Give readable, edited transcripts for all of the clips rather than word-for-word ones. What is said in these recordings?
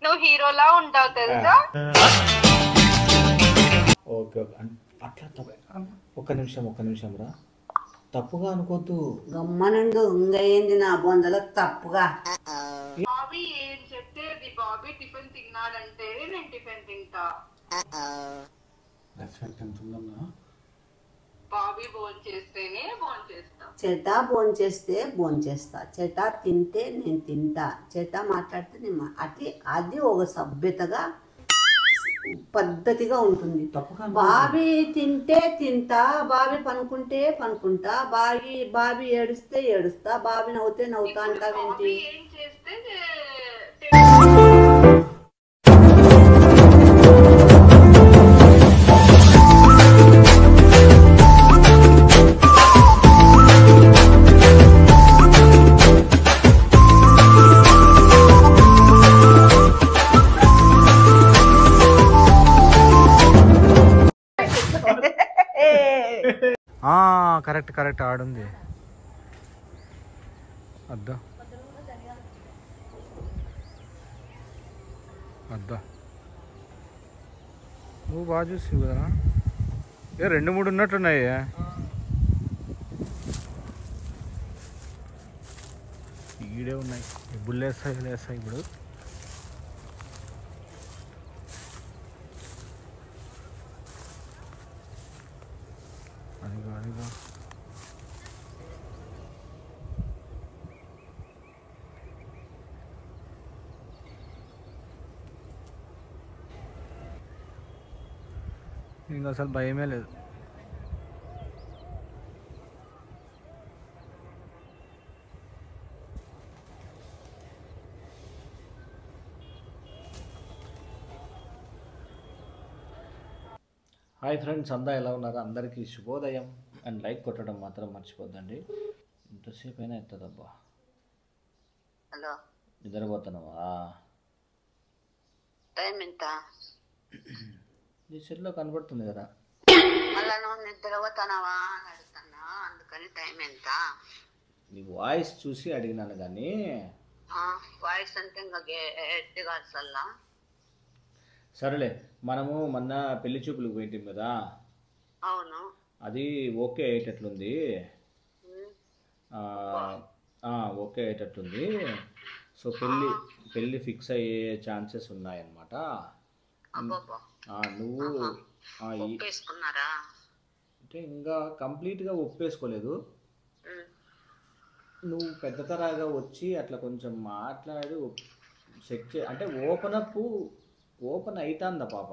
నువ్వు హీరోలా ఉంటావు తెలుసా. ఓకే ఓకే అట్లా ఒక్క నిమిషం రా, తప్పుగా అనుకోద్దు. గమ్మనుండు, ఇంకా ఏంది నా బొందలకు తప్పుగా. బాబీ ఏం చెప్పేది, బాబీ టిఫిన్ తిన్నాడంటే నేను టిఫిన్ తింటా. బాబీ భోజనం చేస్తేనే భోజనం చేస్తా. చెటా భోంచేస్తే భోంచేస్తా, చెటా తింటే నేను తింటా, చెటా మాట్లాడితే నేను అట్లా. అది ఒక సభ్యతగా పద్ధతిగా ఉంటుంది. బాబీ తింటే తింటా, బాబీ పనుకుంటే పనుకుంటా, బాబీ ఏడుస్తే ఏడుస్తా, బాబీ నవ్వుతే నవ్వుతా అంటావేంటి? ఏం చేస్తే కరెక్ట్ ఆడుంది. అద్దా నువ్వు బాగా చూసి కదా, ఏ 2-3 ఉన్నట్టున్నాయి. ఈడే ఉన్నాయి, బుల్లేస్తాయి ఇప్పుడు. అదిగో ఇంకా అసలు భయమే లేదు. హాయ్ ఫ్రెండ్స్, అంతా ఎలా ఉన్నారు? అందరికీ శుభోదయం. అండ్ లైక్ కొట్టడం మాత్రం మర్చిపోద్దండి. ఇంతసేపు అయినా ఎత్తదబ్బా. హలో, నిద్రపోతున్నావా? టైం ఎంత? నీ సెల్లో కనబడుతుంది కదా. మళ్ళా నువ్వు నిద్రపోతున్నావా అని అడుగుతున్నా, అందుకని టైం ఎంత? నీ వాయిస్ చూసి అడిగినాను కానీ. వాయిస్ అంటే ఇంకా గట్టిగా అసలు. సరేలే, మనము మొన్న పెళ్లి చూపులకు పోయింటాం కదా. అవును. అది ఓకే అయ్యేటట్లుంది. ఓకే అయ్యేటట్లుంది. సో పెళ్ళి ఫిక్స్ అయ్యే ఛాన్సెస్ ఉన్నాయన్నమాట. నువ్వు ఒప్పేసుకున్నారా? అంటే ఇంకా కంప్లీట్గా ఒప్పేసుకోలేదు. నువ్వు పెద్ద తరాగా వచ్చి అట్లా కొంచెం మాట్లాడి సెట్ అంటే ఓపెన్ అవుతుందా పాప,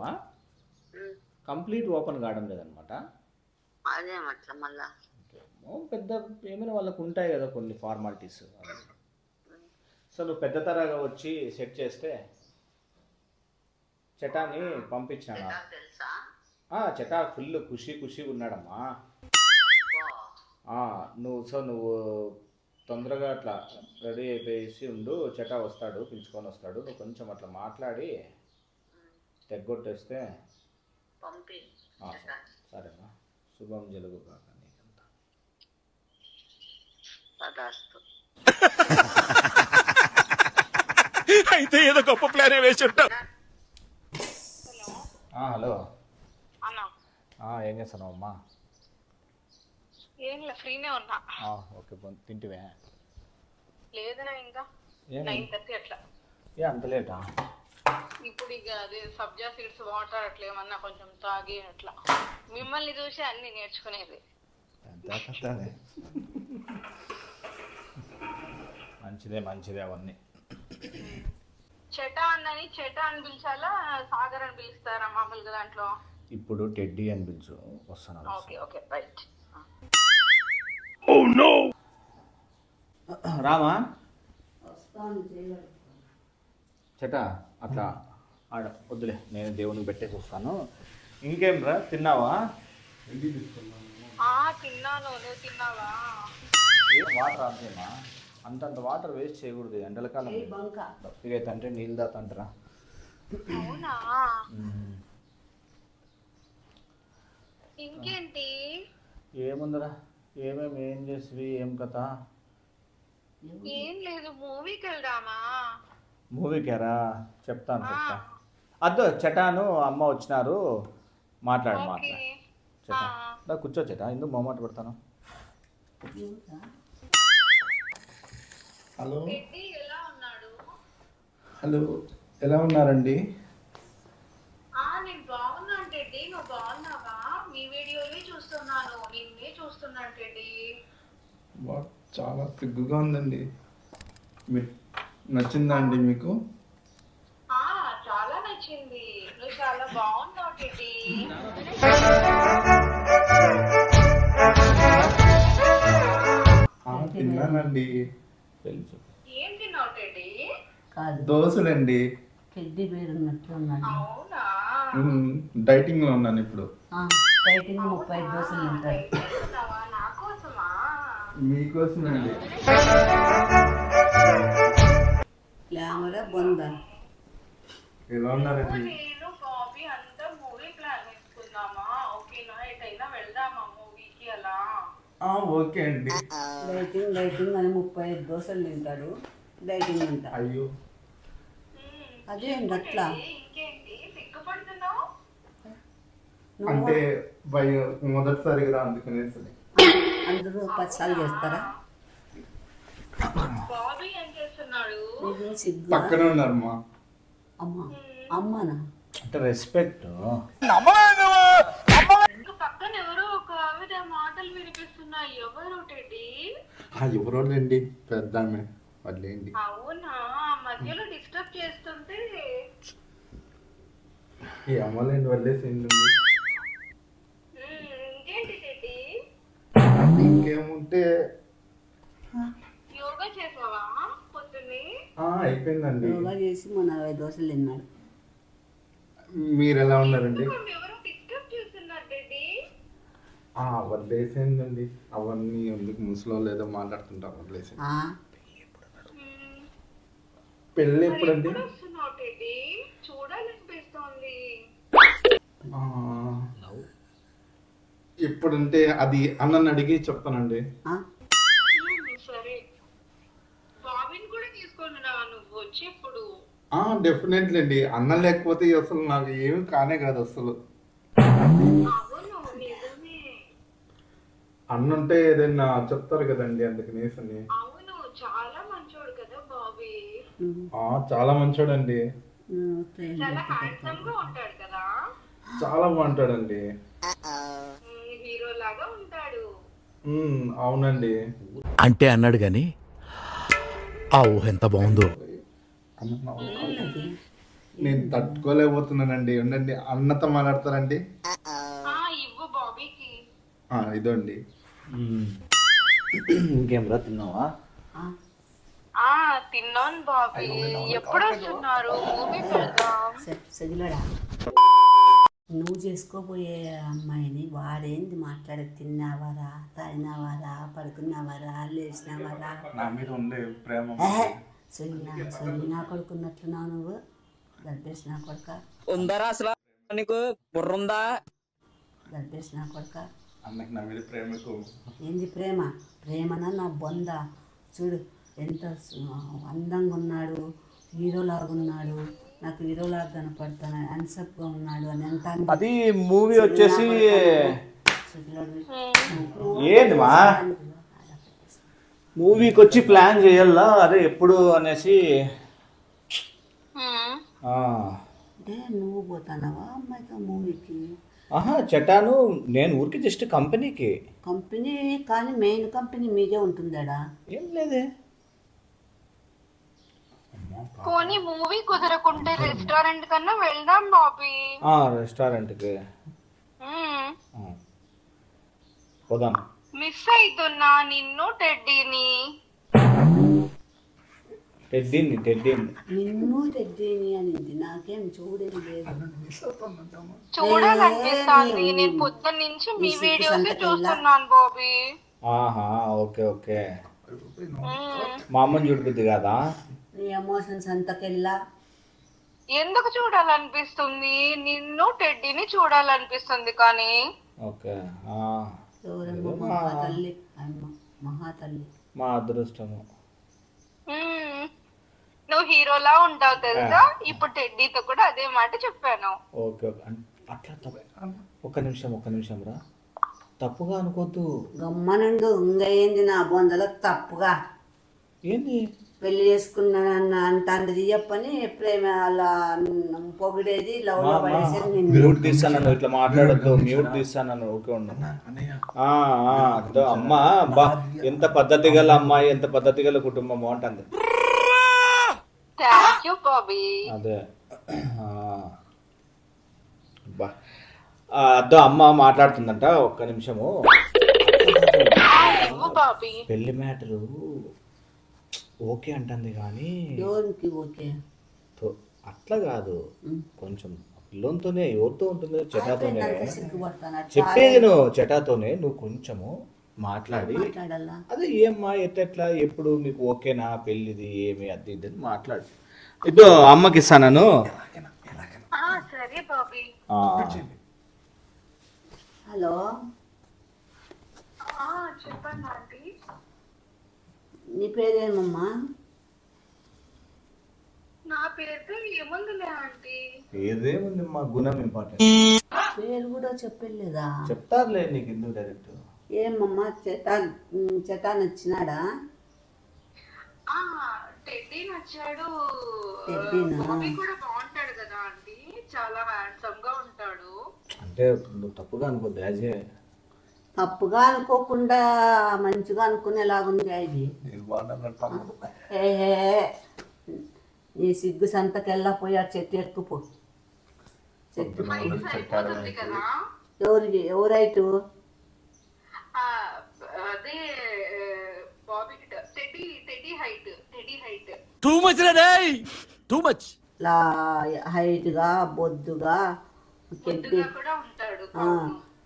కంప్లీట్ ఓపెన్ కావడం లేదనమాట. అదేమట్లా మళ్ళా పెద్ద ఏమైనా వాళ్ళకు ఉంటాయి కదా కొన్ని ఫార్మాలిటీస్. సో నువ్వు పెద్ద తరాగా వచ్చి సెట్ చేస్తే చటాని పంపించాను. చటా ఫుల్ ఖుషి ఉన్నాడమ్మా. నువ్వు తొందరగా అట్లా రెడీ అయిపోయేసి ఉండు, చటా వస్తాడు, పిలుచుకొని వస్తాడు. నువ్వు కొంచెం అట్లా మాట్లాడి తెగ్గొట్టేస్తే సరేనా? శుభం జలుగు కాక నీకంతా. అయితే ఏదో గొప్ప ప్లానే వేసి ఉంటావు. హలో, ఏం చేస్తున్నావు అమ్మా? ఏం లే, ఫ్రీనే ఉన్నా. ఓకే, తింటివే? లేదనా, ఇంకా 9:30 అట్లా. అంత లేటా? ఇప్పుడు ఇక అదే సబ్జా సీడ్స్ వాటర్ అట్లా ఏమన్నా కొంచెం తాగి అట్లా. మిమ్మల్ని చూసి అన్ని నేర్చుకునేది. మంచిదే అవన్నీ. చెటా అని పిలిచాలా, సాగర్ అని పిలుస్తారా మామూలుగా దాంట్లో? ఇప్పుడు టెడ్డీ అని పిలుచు, వస్తాను. Okay right. రామా చెటా అట్లా వద్దులే, నేను దేవునికి పెట్టేసి వస్తాను. ఇంకేం రా, తిన్నావా? తిన్నాను, నువ్వు తిన్నావా? వాటర్ ఆపేమా, అంతంత వాటర్ వేస్ట్ చేయకూడదు. ఎండలకాలం దప్పిగా అయితే నీళ్ళు దాతంటారా. అవునా? ఇంకేంటి? ఏముందరా, ఏం చేసివి, ఏం కథ? ఏం లేదు, మూవీకి వెళ్దామా? మూవీకేరా చెప్తాను అద్దు చటాను అమ్మ వచ్చినారు మాట్లాడు ఓకే. చటా కూర్చో చటా ఎందుకు మొహమాట పడతాను. హలో టెడ్డీ ఎలా ఉన్నాడు? హలో ఎలా ఉన్నారండి? నేను బాగున్నాను టెడ్డీ, నువ్వు బాగున్నావా? మీ వీడియోలే చూస్తున్నాను, నిన్నే చూస్తున్నాను టెడ్డీ. చాలా సిగ్గుగా ఉందండి. నచ్చిందా అండి మీకు? చాలా నచ్చింది, నువ్వు చాలా బాగున్నావు టెడ్డీ. తిన్నానండి. ఏం తిన్నావు టెడ్డీ? కాదు దోశలండి. టెడ్డీ బేర్ ఉన్నట్లు ఉన్నాడు. అవునా? డైటింగ్ లో ఉన్నాను ఇప్పుడు. డైటింగ్ 35 దోశలు తింటాడు. తిన్నావా? నా కోసమా? మీకోసమండి. గ్లామరా బొంద. ఎలా ఉన్నారండి? నేను బాబీ అంతా మూవీ ప్లాన్ చేసుకుందామా? ఓకేనా? ఎటైనా వెళ్దామా మూవీకి అలా? ఓకే అండి. డైటింగ్ అని 35 దోశలు తింటాడు. డైటింగ్ అంట. అయ్యో అదేంటి అట్లా? ఇంకేంటి సిగ్గుపడుతున్నావు? అంటే మొదటిసారిగా అందుకునేసి అందరూ 10 సార్లు చేస్తారా? బాబీ ఏం చేస్తున్నాడు? నీకు సిగ్గు? పక్కనే ఉన్నారు మా అమ్మనా? అంటే రెస్పెక్ట్. ఇంకా పక్కన ఎవరో ఒక ఆవిడ మాటలు వినిపిస్తున్నాయి. ఎవరు టెడ్డీ? ఎవరోళ్ళండి? పెద్ద ఆమె వాళ్ళేంటి? అవునా? మధ్యలో డిస్టర్బ్ చేస్తుంటే ఈ అమ్మలేండి వదిలేసేయండి. ఇంకేంటి టెడ్డీ? ఇంకేముంటే యోగా చేసావా పొద్దున్నే? అయిపోయిందండి. యోగా చేసి మన 40 దోశలు తిన్నాడు. మీరు ఎలా ఉన్నారండి? ఎవరో డిస్టర్బ్ చేస్తున్నారు టెడ్డీ. వదిలేసేయండి. అవన్నీ ఎందుకు ముసలో లేదో మాట్లాడుతుంటారు. వదిలేసేయండి. పెళ్ళి ఎప్పుడండి? ఎప్పుడు వస్తున్నావు టెడ్డీ? చూడాలనిపిస్తోంది. ఇప్పుడంటే అది అన్నని అడిగి చెప్తానండి. సరే, బాబీని కూడా తీసుకొని రా నువ్వు వచ్చి ఇప్పుడు. డెఫినెట్లీ అండి. అన్న లేకపోతే అసలు నాకు ఏమి కానే కాదు అసలు. అవును, నిజమే. అన్నుంటే ఏదైనా చెప్తారు కదండి, అందుకనేసి. అవును, చాలా మంచోడు కదా బాబీ. చాలా మంచోడండి. చాలా హ్యాండ్సమ్ గా ఉంటాడు కదా. చాలా బాగుంటాడండి. హీరో లాగా ఉంటాడు. అవునండి. అంటే అన్నాడు గాని ఆ ఊహ ఎంత బాగుందో. నేను తట్టుకోలేకపోతున్నానండి. ఉండండి, అన్నతో మాట్లాడతారండి. ఇవ్వు బాబీకి. ఇదండి. ఇంకేం రా తిన్నావా? తిన్నాను బాబీ. ఎప్పుడు వస్తున్నారు? మూవీ వెళ్దాం. సగిలాడా, నువ్వు చేసుకోబోయే అమ్మాయిని వాడేంది మాట్లాడే? తిన్నావారా, తాగినావారా, పడుకున్నావారా, లేచినావారా? నా మీద ఉండే ప్రేమ సొగినా కొడుకున్నట్లున్నావు నువ్వు. గర్భేసిన కొడుక ఉందరా అసలు నీకు బుర్రుందా? గర్భేసిన కొడుక. అన్నకి నా మీద ప్రేమకు ఏంది ప్రేమ? ప్రేమన నా బొంద. చూడు ఎంత అందంగా ఉన్నాడు, హీరోలాగా ఉన్నాడు. నాకు హీరోలాగా కనపడతాను, అన్సప్గా ఉన్నాడు అని ఎంత. అది మూవీ వచ్చేసి ఏంది మా మూవీకి వచ్చి ప్లాన్ చేయాలా, అదే ఎప్పుడు అనేసి. అంటే నువ్వు పోతానవా అమ్మాయితో మూవీకి? చటాను నేను ఊరికి జస్ట్ కంపెనీకి. కంపెనీ కానీ మెయిన్ కంపెనీ మీదే ఉంటుందాడా? ఏం లేదే. పోనీ మూవీ కుదరకుంటే రెస్టారెంట్ కన్నా వెళ్దాం బాబీ. రెస్టారెంట్కి పోదాం. మిస్ అవుతున్నా నిన్ను టెడ్డీని. టెడ్డీని నిన్ను టెడ్డీని అనింది. నాకేం చూడేది లేదు. చూడాలనిపిస్తుంది. నేను పొద్దున్న నుంచి మీ వీడియోస్ చూస్తున్నాను బాబీ. ఓకే. మా అమ్మని చూడుద్ది కదా. నీ ఎమోషన్స్ అంతకెళ్ళా ఎందుకు చూడాలనిపిస్తుంది? నిన్ను టెడ్డీని చూడాలనిపిస్తుంది కానీ. ఓకే. ఎవరమ్మ? మహాతల్లి. మహాతల్లి మా అదృష్టము. నువ్వు హీరోలా ఉంటావు తెలుసా, ఇప్పుడు టెడ్డీతో కూడా అదే మాట చెప్పాను. ఓకే ఓకే అట్లా ఒక్క నిమిషం రా, తప్పుగా అనుకోద్దు. గమ్మనుండు. ఇంకా ఏంది నా బొందలకు తప్పుగా ఏంది పెళ్లి చేసుకున్నానన్న అంటాంది చెప్పని ప్రేమ అలా పొగిడేది లవ్ లో పడేసేది. మ్యూట్ తీస్తాను, ఇట్లా మాట్లాడద్దు, మ్యూట్ తీస్తాను. ఓకే ఉండు. అదో అమ్మ బా, ఎంత పద్ధతి గల అమ్మాయి, ఎంత పద్ధతి గల కుటుంబం అంటుంది. Thank you Bobby. అదే బా, అదో అమ్మ మాట్లాడుతుందంట, ఒక్క నిమిషము. బాబీ పెళ్లి మ్యాటరు ఓకే అంటుంది కానీ ఎవరికి ఓకే అట్లా కాదు, కొంచెం పిల్లంతోనే ఎవరితో ఉంటుంది, చెటాతోనే సిగ్గుపడతాను. చెప్పేది నువ్వు, చెటాతోనే నువ్వు కొంచెము మాట్లాడి మాట్లాడాలా? అదే ఏమ్మా ఎట్లా ఎప్పుడు మీకు ఓకేనా పెళ్ళిది ఏమి అది ఇది అని మాట్లాడు. ఇదో అమ్మకి ఇస్తాను. సరే బాబీ. హలో చెప్పండి ఆంటీ. నీ పేరేమమ్మా? నా పేరుతో ఏముందిలే ఆంటీ. ఏదేముంది మా గుణం ఇంపార్టెంట్. పేరు కూడా చెప్పలేదా? చెప్తారులే నీకు ఎందుకు డైరెక్ట్. ఏమమ్మా చటా నచ్చినాడా? టెడ్డీ నచ్చాడు. టెడ్డీనా? బాబీ కూడా బాగుంటాడు కదా ఆంటీ, చాలా హ్యాండ్సమ్ గా ఉంటాడు. అంటే నువ్వు తప్పుగా అనుకోద్దు, యాజే తప్పుగా అనుకోకుండా మంచిగా అనుకునేలాగుంది ఇది. నీ సిగ్గు సంతకెళ్ళపోయా చెట్టు ఎక్కుపో. చెట్టు అయిపోతుంది కదా. ఎవరైటు? అదే Bobby teddy height too much రే, టూ మచ్. హైట్ గా బొద్దుగా కూడా ఉంటాడు.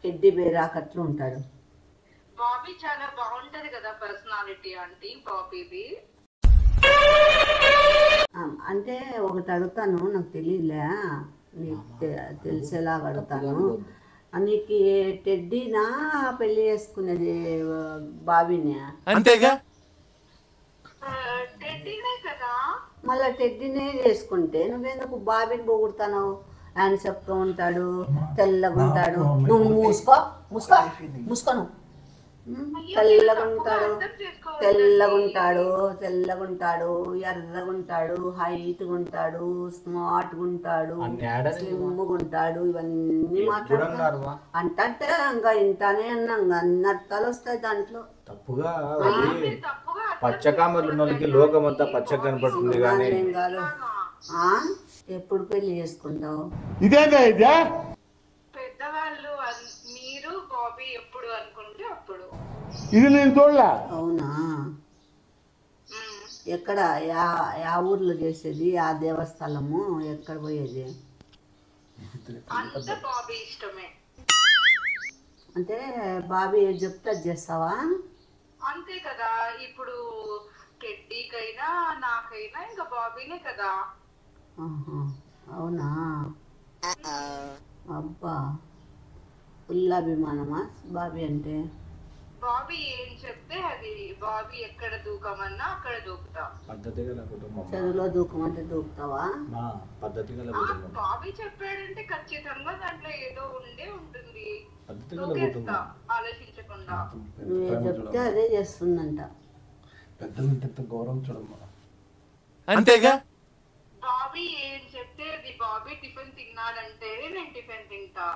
టెడ్డీ బేరాకట్లు ఉంటాడు. బాబీ చాలా బాగుంటది కదా పర్సనాలిటీ ఆంటీ బాబీది. అంటే ఒకటి అడుగుతాను, నాకు తెలియలే, నీకు తెలిసేలాగా అడుగుతాను. నీకు టెడ్డీనా పెళ్లి చేసుకునేది బాబీనే? అంతేగా. టెడ్డీనే కదా. మళ్ళీ టెడ్డీనే చేసుకుంటే నువ్వెందుకు బాబీని పొగుడుతాను? హ్యాండ్సప్గా ఉంటాడు, తెల్లగా ఉంటాడు. నువ్వు మూసుకోను. తెల్లగుంటాడు, ఎర్రగుంటాడు, హైట్గా ఉంటాడు, స్మార్ట్గా ఉంటాడు, స్లిమ్గా ఉంటాడు. ఇవన్నీ మాట్లాడుతున్నారు అంటే ఇంకా ఇంటానే అన్నా, అన్ని అర్థాలు వస్తాయి దాంట్లో. తప్పుగా పచ్చకామలు ఉన్న వాళ్ళకి లోకమంతా పచ్చగా కనపడుతుంది కానీ ఎప్పుడు పెళ్లి చేసుకుంటావు? పెద్దవాళ్ళు మీరు బాబీ ఎప్పుడు అనుకుంటే అప్పుడు. ఇది నేను చూడలే. అవునా? ఎక్కడ యా ఊర్లో చేసేది? ఆ దేవస్థలము ఎక్కడ పోయేది? అంతా బాబీ ఇష్టమే. అంటే బాబీ చెప్తే చేస్తావా? అంతే కదా. ఇప్పుడు టెడ్డీకైనా నాకైనా ఇంకా బాబీనే కదా. అవునా? అబ్బా, ఫుల్ అభిమానమా బాబీ అంటే? బాబీ ఏం చెప్తే అది. బాబీ ఎక్కడ దూకమన్నా అక్కడ దూకుతా. చదువులో దూకమంటే దూకుతావా? బాబీ చెప్పాడంటే ఖచ్చితంగా దాంట్లో ఏదో ఉండే ఉంటుంది. ఆలోచించకుండా నువ్వే చెప్తే అదే చేస్తుందంట. పెద్దలంటే గౌరవం చూడమ్మా. అంతేగా. బాబీ ఏం చెప్తే అది. బాబీ టిఫిన్ తిన్నాడంటే నేను టిఫిన్ తింటా.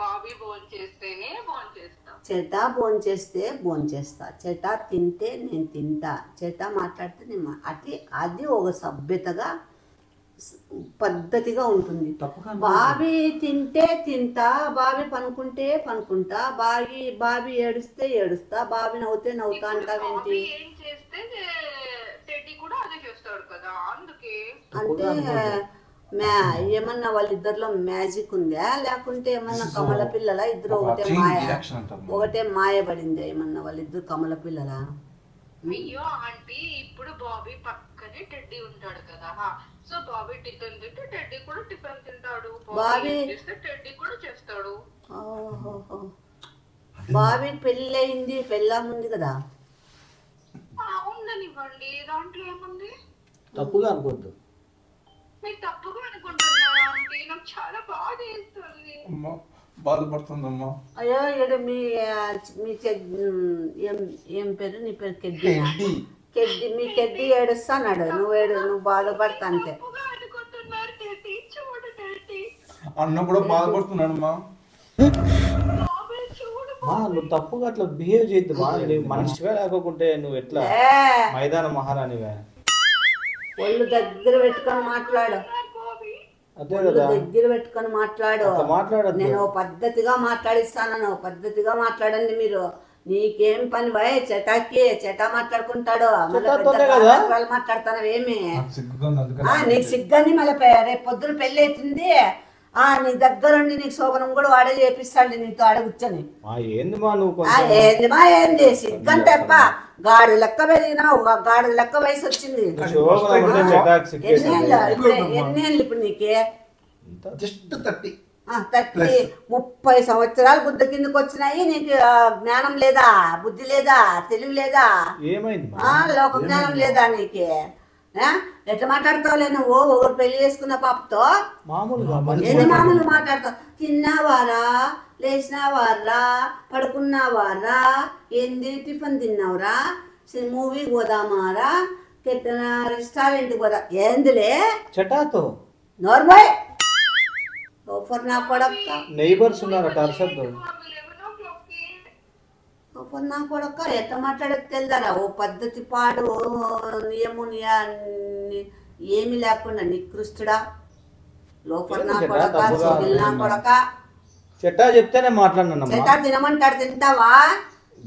బాబీ భోంచేస్తేనే భోంచేస్తా. చెటా భోంచేస్తే భోంచేస్తా, చెటా తింటే నేను తింటా, చెటా మాట్లాడితే నేను అది ఒక సభ్యతగా పద్ధతిగా ఉంటుంది. బాబీ తింటే తింటా, బాబీ పనుకుంటే పనుకుంటా, బాబీ ఏడుస్తే ఏడుస్తా, బాబీ నవ్వుతే నవ్వుతా అంటావేంటి? ఏం చేస్తే టెడ్డీ కూడా అదే చేస్తాడు కదా, అందుకే. అంటే ఏమన్నా వాళ్ళిద్దరిలో మ్యాజిక్ ఉందా, లేకుంటే ఏమన్నా కమల పిల్లల? ఇద్దరు ఒకటే మాయబడిందా ఏమన్నా? వాళ్ళిద్దరు కమల పిల్లల? అయ్యో ఆంటీ, ఇప్పుడు బాబీ పక్కనే టెడ్డీ ఉంటాడు కదా, సో బాబీ టిఫిన్ తింటే టెడ్డీ కూడా టిఫిన్ తింటాడు. బాబీ చేస్తే టెడ్డీ కూడా చేస్తాడు. బాబీ పెళ్ళయింది, పెళ్ళాం ఉంది కదా? ఉండనివ్వండి, దాంట్లో ఏముంది? తప్పుగా అనుకోవద్దు. మీరు తప్పుగా అనుకుంటున్నారా ఆంటీ? నాకు చాలా బాధ వేస్తుంది. అమ్మా బాధపడుతుందమ్మా. అయ్యో ఏడు మీ ఏం పేరు నీ పేరు? కెడ్డి. కెడ్డి మీ కెడ్డి ఏడుస్తాడు. నువ్వు బాధపడతా అంతే. అనుకుంటున్నారు డాడీ, చూడు డాడీ. అన్న కూడా బాధపడుతున్నాడమ్మా. నువ్వు తప్పుగా అట్లా బిహేవ్ చేయద్దు మా. నువ్వు మనిషివే లేకుంటే నువ్వు ఎట్లా మైదాన మహారాణివే? ఒళ్ళు దగ్గర పెట్టుకొని మాట్లాడు. అదే కదా, దగ్గర పెట్టుకొని మాట్లాడు. నేను పద్ధతిగా మాట్లాడిస్తాను. పద్ధతిగా మాట్లాడండి మీరు. నీకేం పని బాయ్? చెటా మాట్లాడుకుంటాడు. మాట్లాడతాను ఏమి? నీకు సిగ్గాని మళ్ళీ రేపు పొద్దున పెళ్లి అవుతుంది. నీ దగ్గర ఉండి నీకు శోభనం కూడా వాడే చేపిస్తాడు నీతో ఆడ కూర్చొని. ఏంది సిగ్గంటే గాడి లెక్క పెరిగినావు. గాడి లెక్క వయసు వచ్చింది. ఎన్నేళ్ళు ఇప్పుడు నీకే? జస్ట్ 30. 30 సంవత్సరాలు గుద్ద కిందకి వచ్చినాయి. నీకు జ్ఞానం లేదా? బుద్ధి లేదా? తెలివి లేదా? లోక జ్ఞానం లేదా నీకే? ఎట్లా మాట్లాడతావులే నువ్వు? ఒకరు పెళ్లి చేసుకున్న పాపతో ఎన్ని మామూలు మాట్లాడతావు? తిన్నావారా? లేచినావారా? పడుకున్నావారా? ఏంది టిఫిన్ తిన్నావురా? మూవీకి పోదామారా? రెస్టారెంట్కి పోదా? ఏందిలే చెటాతో నోర్మల్ ఓఫర్ నా కొడక్క. నైబర్స్ ఉన్నారట అర్షద్. ఓఫర్ నా కొడక్క ఎట్లా మాట్లాడక తెలుదారా? ఓ పద్ధతి పాడు ఏమి లేకుండా నికృష్టుడా. లోఫర్ నా కొడక, సోగిల్ నా కొడక. చెట్టా చెప్తేనే మాట్లాడినా. చెట్టా తినమంటాడు, తింటావా?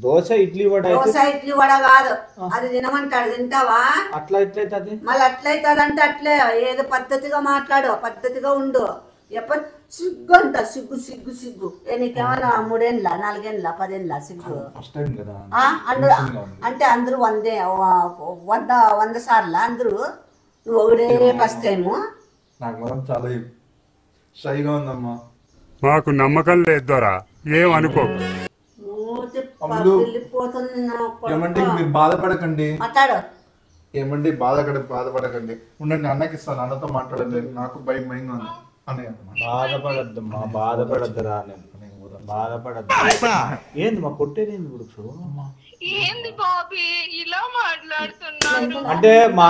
దోశ ఇడ్లీ వడ. దోశ ఇడ్లీ వడ కాదు, అది తినమంటాడు, తింటావా? అట్లా ఎట్లయితుంది? మళ్ళీ అట్లయితుందంటే అట్లే. ఏదో పద్ధతిగా మాట్లాడు, పద్ధతిగా ఉండు. ఎప్పుడు సిగ్గు అంట, సిగ్గు సిగ్గు సిగ్గు. నీకేమన్నా 3 ఏళ్ళ 4 ఏళ్ళ 10 ఏళ్ళ సిగ్గు? అంటే అందరూ 100 సార్లు అందరూ. నువ్వు ఒకటే ఫస్ట్ టైము. నాకు మాత్రం చాలా షైగా ఉందమ్మా. మాకు నమ్మకం లేదురా, ఏమనుకో. ఏమంటే మీరు బాధపడకండి. మాట్లాడు. ఏమండి బాధపడకండి. ఉండండి, అన్నకి ఇస్తాను. అన్నతో మాట్లాడలేదు, నాకు భయంగా ఉంది. బాధపడద్దమ్మా, బాధపడద్దురా. బాధపడద్దు. ఏంది మా కొట్టేది? ఏంది బాబీ ఇలా మాట్లాడుతున్నాడు? అంటే మా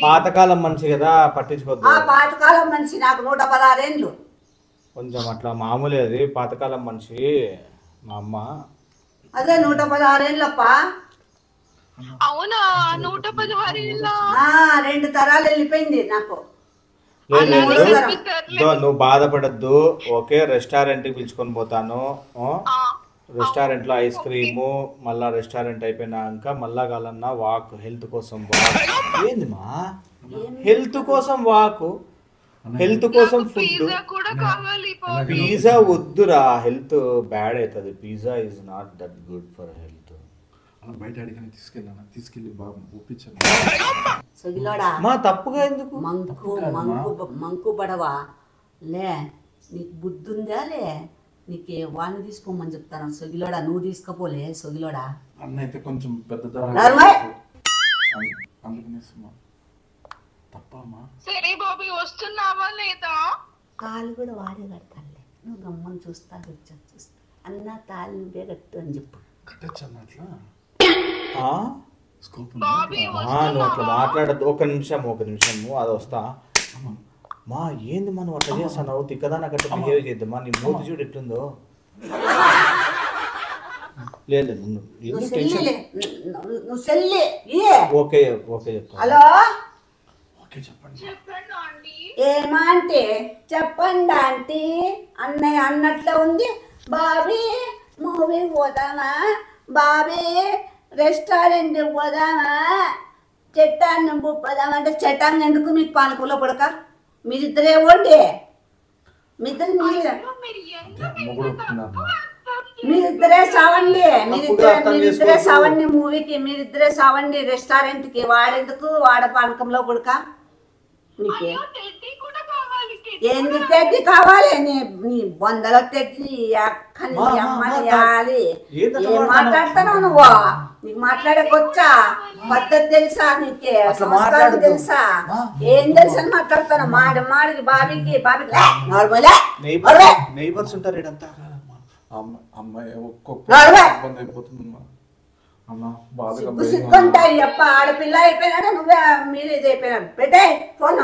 పాతకాలం మనిషి కదా, పట్టించుకోద్దు. పాతకాలం మనిషి, నాకు 116 ఏళ్ళు. కొంచెం అట్లా మామూలే, అది పాతకాలం మనిషి మా అమ్మ. అదే 116 ఏళ్ళప్ప. అవునా? 116 ఏళ్ళ? 2 తరాలు వెళ్ళిపోయింది నాకు. నువ్వు బాధపడద్దు. ఓకే, రెస్టారెంట్ కి పిలుచుకొని పోతాను. రెస్టారెంట్ లో ఐస్ క్రీము, మళ్ళా రెస్టారెంట్ అయిపోయినాక మళ్ళా కాలన్నా వాక్, హెల్త్ కోసం వాక్. ఏంది మా హెల్త్ కోసం వాక్, హెల్త్ కోసం ఫుడ్. పిజ్జా వద్దురా, హెల్త్ బ్యాడ్ అవుతుంది. Pizza is not that good for health. బయట అడిగిన తీసుకెళ్ళి బాగా ఒప్పించాను. మా తప్పుగా ఎందుకు? మంకు బడవా లే, నీకు బుద్ధి ఉందా? లే, నీకు వాడిని తీసుకోమని చెప్తాను. సొగిలోడా, నువ్వు తీసుకపోలే. సొగిలోడా అన్న అయితే కొంచెం పెద్ద తప్పమ్మా. సరే బాబీ, వస్తున్నావా లేదా? కాలు కూడా వాడే కడతానులే. నువ్వు గమ్మని చూస్తా అన్న తాళి నువ్వే కట్టు అని చెప్పు. కట్టచ్చు అన్నట్లా నువ్వు అట్లా మాట్లాడద్దు. ఒక నిమిషము అది వస్తా. మా ఏంది మనం అట్లా చేస్తాను? తిక్కదా నాకు అట్లా బిహేవ్ చేద్దామా? నీ మూతి చూడు ఎట్లుందో. లేదు ఓకే ఓకే చెప్తా. హలో, చెప్పండి. ఏమంటే చెప్పండి ఆంటీ. అన్నయ్య అన్నట్లే ఉంది. బాబీ మూవీ పోదామా? బాబీ రెస్టారెంట్ పోదామా? చెట్టాన్ని పోదామంటే చెట్టాన్ని ఎందుకు? మీకు పాలకులో పడక మీరిద్దరే ఓండి. మీరిద్దరే సావండి. మీరిద్దరే సావండి మూవీకి. మీరిద్దరే సావండి రెస్టారెంట్ కి. వాడెందుకు? వాడ పానకంలో పడక. నీకే ఎందుకు తెడ్డి కావాలి నీ బొందలో తెడ్డి నీ అక్కని అమ్మని యాలి ఏం మాట్లాడుతున్నావు నువ్వు నీకు మాట్లాడకొచ్చా పద్ధతి తెలుసా నీకే సంస్కారం తెలుసా ఏం తెలుసు అని మాట్లాడుతాను మాడికి బాబీకి నార్మలే నైబర్స్ ఉంటారు ఇడంతా అమ్మాయి ఇబ్బంది అయిపోతుందమ్మా అమ్మ బాధగా సిగ్గుంటాయి అప్ప ఆడపిల్ల అయిపోయినాడు నువ్వే మీరు ఇది అయిపోయినాడు పెట్టే ఫోన్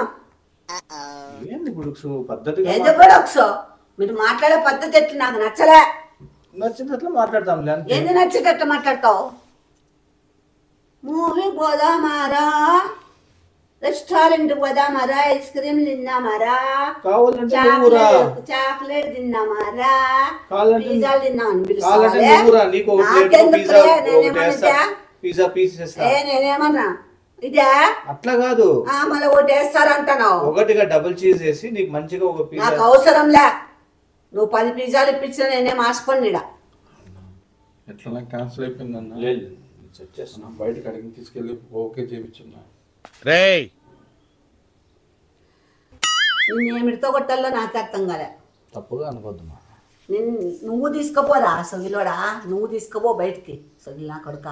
ఏంది బుడుక్సు పద్ధతిగా ఎందుకు ఒకసో మీరు మాట్లాడే పద్ధతి ఎట్లా నాకు నచ్చలే నచ్చినట్లు మాట్లాడతాంలే అంతే. ఏంది నచ్చేటట్టు మాట్లాడతావు మూవీ పోదామారా రెస్టారెంట్ పోదామారా ఐస్ క్రీమ్ తిన్నామారా కావాలంటే నువ్వురా చాక్లెట్ తిన్నామారా కావాలంటే పిజ్జాలు తిన్నామని కావాలంటే నువ్వురా నీకు ఒక ప్లేట్ పిజ్జా పిజ్జా పీస్ వేస్తా నేనేమన్నా ఇదే అట్లా కాదు మళ్ళీ ఒకటి వేస్తారంటున్నావు ఒకటిగా డబుల్ చీజ్ వేసి నీకు మంచిగా ఒక పిజ్జా నాకు అవసరంలే నువ్వు 10 పిజ్జాలు ఇప్పించిన నేనేం ఆశపడినా ఎట్లా క్యాన్సిల్ అయిపోయింది అన్న లేదు సెట్ చేస్తున్నా బయటకు అడిగి తీసుకెళ్ళి ఓకే చేయించున్నా రేయ్ నేనేమిడితో కొట్టాలో నాకు అర్థం కాలే తప్పుగా అనుకోద్దమ్మా నువ్వు తీసుకుపోరా సొగిలోడా నువ్వు తీసుకుపో బయటికి సొగిలి నా కొడుక